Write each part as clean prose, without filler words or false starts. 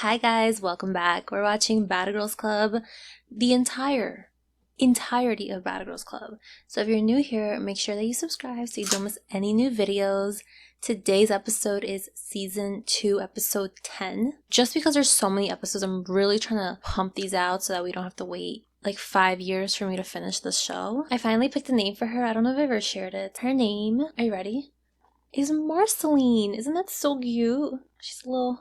Hi guys, welcome back. We're watching Bad Girls Club, the entirety of Bad Girls Club. So if you're new here, make sure that you subscribe so you don't miss any new videos. Today's episode is season 2, episode 10. Just because there's so many episodes, I'm really trying to pump these out so that we don't have to wait like 5 years for me to finish the show. I finally picked a name for her. I don't know if I've ever shared it. Her name, are you ready? Is Marceline. Isn't that so cute? She's a little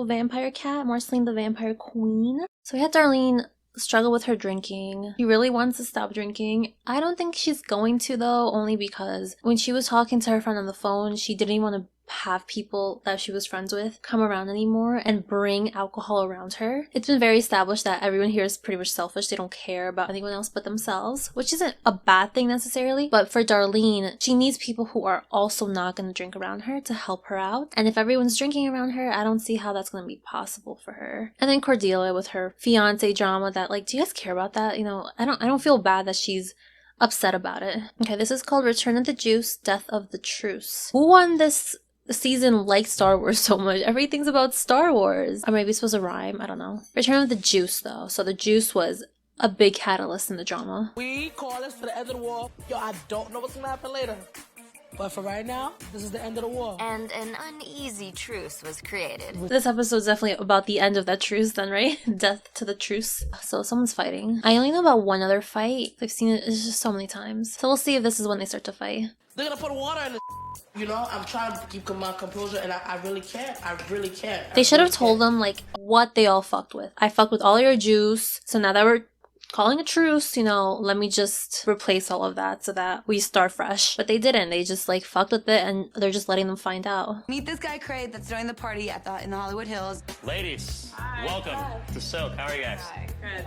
vampire cat, Marceline the vampire queen. So we had Darlene struggle with her drinking. She really wants to stop drinking. I don't think she's going to though, only because when she was talking to her friend on the phone, she didn't want to have people that she was friends with come around anymore and bring alcohol around her. It's been very established that everyone here is pretty much selfish. They don't care about anyone else but themselves, which isn't a bad thing necessarily. But for Darlene, she needs people who are also not going to drink around her to help her out. And if everyone's drinking around her, I don't see how that's going to be possible for her. And then Cordelia with her fiance drama that, like, do you guys care about that? You know, I don't feel bad that she's upset about it. Okay, this is called Return of the Juice, Death of the Truce. Who won this season like Star Wars so much? Everything's about Star Wars. Or maybe it's supposed to rhyme, I don't know. Return of the Juice though. So the juice was a big catalyst in the drama. We call this for the end of the war. Yo, I don't know what's gonna happen later. But for right now, this is the end of the war. And an uneasy truce was created. This episode's definitely about the end of that truce then, right? Death to the truce. So someone's fighting. I only know about one other fight. I've seen it just so many times. So we'll see if this is when they start to fight. They're gonna put water in the you know, I'm trying to keep my composure and I really can't. I really can't. They should have told them like what they all fucked with. I fucked with all your juice. So now that we're calling a truce, you know, let me just replace all of that so that we start fresh. But they didn't. They just like fucked with it and they're just letting them find out. Meet this guy Craig that's throwing the party in the Hollywood Hills. Ladies, welcome to Soak. How are you guys?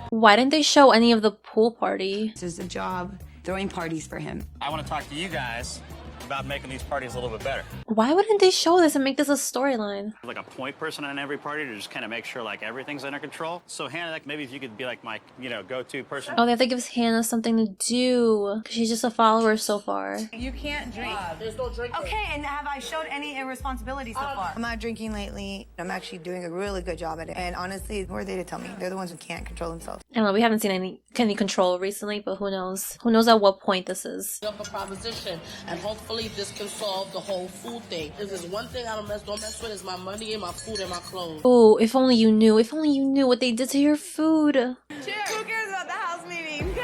Why didn't they show any of the pool party? This is a job throwing parties for him. I want to talk to you guys about making these parties a little bit better. Why wouldn't they show this and make this a storyline? Like a point person on every party to just kind of make sure like everything's under control. So Hannah, like maybe if you could be like my, go-to person. Oh, they have to give Hannah something to do because she's just a follower so far. You can't drink. There's no drinking. Okay, and have I showed any irresponsibility so far? I'm not drinking lately. I'm actually doing a really good job at it. And honestly, who are they to tell me? They're the ones who can't control themselves. I don't know, we haven't seen any control recently, but who knows? Who knows at what point this is? Up a proposition, and hopefully this can solve the whole food thing. If there's one thing I don't mess with is my money and my food and my clothes. Oh, if only you knew. If only you knew what they did to your food. Cheers. Who cares about the house meeting?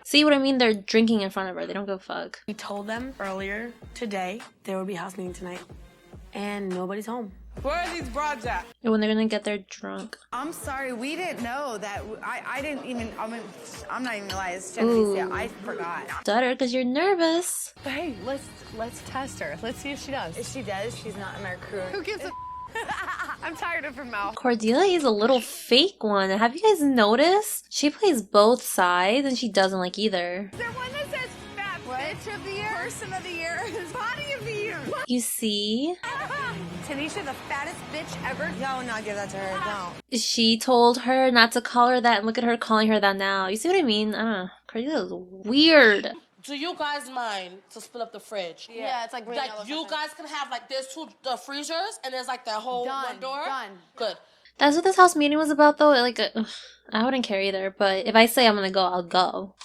See what I mean? They're drinking in front of her. They don't give a fuck. We told them earlier today there would be a house meeting tonight, and nobody's home. Where are these broads at? And when they're gonna get there drunk. I'm sorry, we didn't know that. I didn't even, I'm not even gonna lie, it's Ooh. Genevieve. I forgot. Stutter because you're nervous. But hey, let's test her. Let's see if she does. If she does, she's not in our crew. Who gives a I'm tired of her mouth. Cordelia is a little fake one. Have you guys noticed? She plays both sides and she doesn't like either. Is there one that says fat bitch of the year? Person of the year? Body of the year? You see? Tanisha, the fattest bitch ever? Y'all would not give that to her, don't. She told her not to call her that and look at her calling her that now. You see what I mean? I don't know. Cordelia is weird. Do you guys mind to split up the fridge? Yeah, it's like Like you guys can have like there's two freezers and there's like that whole one door. Done. Good. That's what this house meeting was about though. Like, I wouldn't care either, but if I say I'm gonna go, I'll go.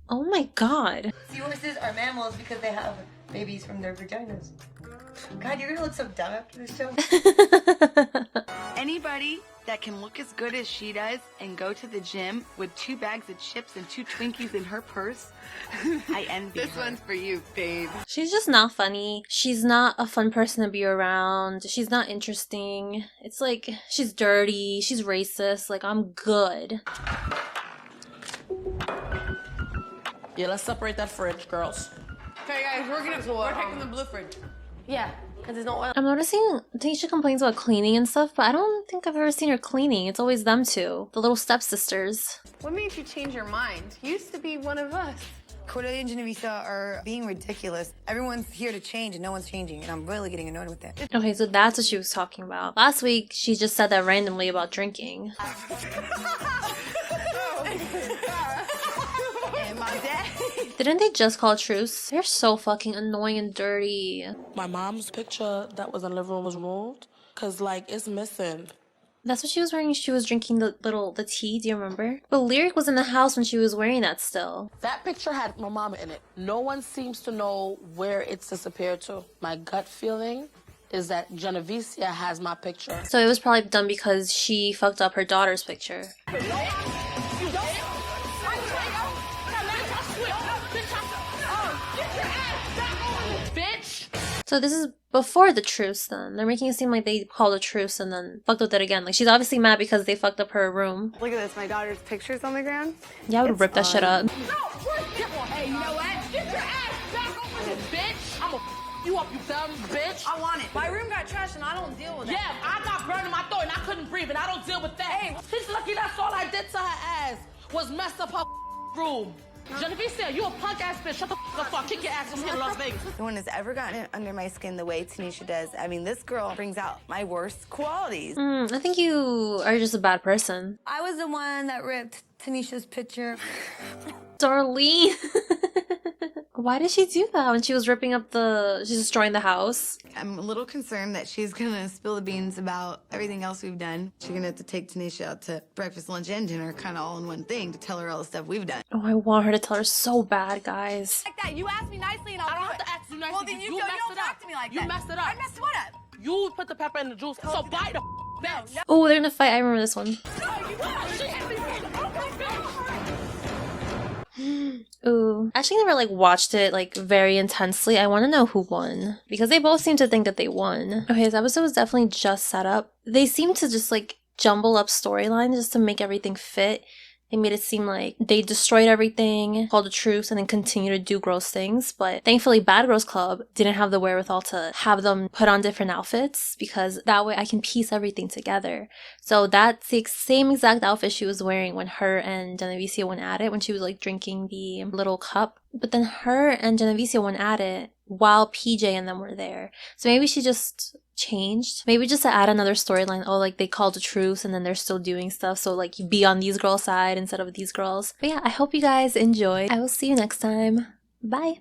Oh my god. Seahorses are mammals because they have babies from their vaginas. God, you're gonna look so dumb after this show. Anybody that can look as good as she does and go to the gym with 2 bags of chips and 2 Twinkies in her purse, I envy This her. one's for you, babe. She's just not funny. She's not a fun person to be around. She's not interesting. It's like, she's dirty. She's racist. Like, I'm good. Yeah, let's separate that fridge, girls. Okay, guys, we're taking the blue fridge. Yeah, because there's no oil. I'm noticing Tanisha complains about cleaning and stuff, but I don't think I've ever seen her cleaning. It's always them two. The little stepsisters. What made you change your mind? You used to be one of us. Cordelia and Genevieve are being ridiculous. Everyone's here to change and no one's changing, and I'm really getting annoyed with that. Okay, so that's what she was talking about. Last week, she just said that randomly about drinking. And my dad Didn't they just call Truce? They're so fucking annoying and dirty. My mom's picture that was in the living room was removed because, like, it's missing. That's what she was wearing. She was drinking the tea. Do you remember? But Lyric was in the house when she was wearing that still. That picture had my mama in it. No one seems to know where it's disappeared to. My gut feeling is that Genevicia has my picture. So it was probably done because she fucked up her daughter's picture. So this is before the truce then. They're making it seem like they called a truce and then fucked with it again. Like, she's obviously mad because they fucked up her room. Look at this, my daughter's pictures on the ground. Yeah, I would rip that shit up. No, hey, you know what? Get your ass back over here, bitch! I'ma you up, you dumb bitch! I want it. My room got trashed and I don't deal with it. Yeah, I got burned in my throat and I couldn't breathe and I don't deal with that. Hey, she's lucky that's all I did to her ass was mess up her room. Genevieve, you a punk ass bitch. Shut the fuck up, I'll kick your ass from here to Las Vegas. No one has ever gotten it under my skin the way Tanisha does. I mean, this girl brings out my worst qualities. I think you are just a bad person. I was the one that ripped Tanisha's picture. Darlene. Why did she do that when she was ripping up she's destroying the house? I'm a little concerned that she's gonna spill the beans about everything else we've done. She's gonna have to take Tanisha out to breakfast, lunch, and dinner kind of all in one thing to tell her all the stuff we've done. Oh, I want her to tell her so bad, guys. Like that, you asked me nicely and I don't have to ask you nicely. Well, then you messed don't it up. talk to me like you that. messed it up. I messed what up? You put the pepper in the juice, so bite the bitch. Oh, they're gonna fight. I remember this one. Ooh. I actually never like watched it like very intensely. I want to know who won because they both seem to think that they won. Okay, this episode was definitely just set up. They seem to just like jumble up storylines just to make everything fit. They made it seem like they destroyed everything, called a truce, and then continue to do gross things. But thankfully, Bad Girls Club didn't have the wherewithal to have them put on different outfits because that way I can piece everything together. So that's the same exact outfit she was wearing when her and Genevicia went at it, when she was like drinking the little cup. But then her and Genevicia went at it while PJ and them were there. So maybe she just changed. Maybe just to add another storyline. Oh, like they called a truce and then they're still doing stuff. So like be on these girls' side instead of these girls. But yeah, I hope you guys enjoyed. I will see you next time. Bye.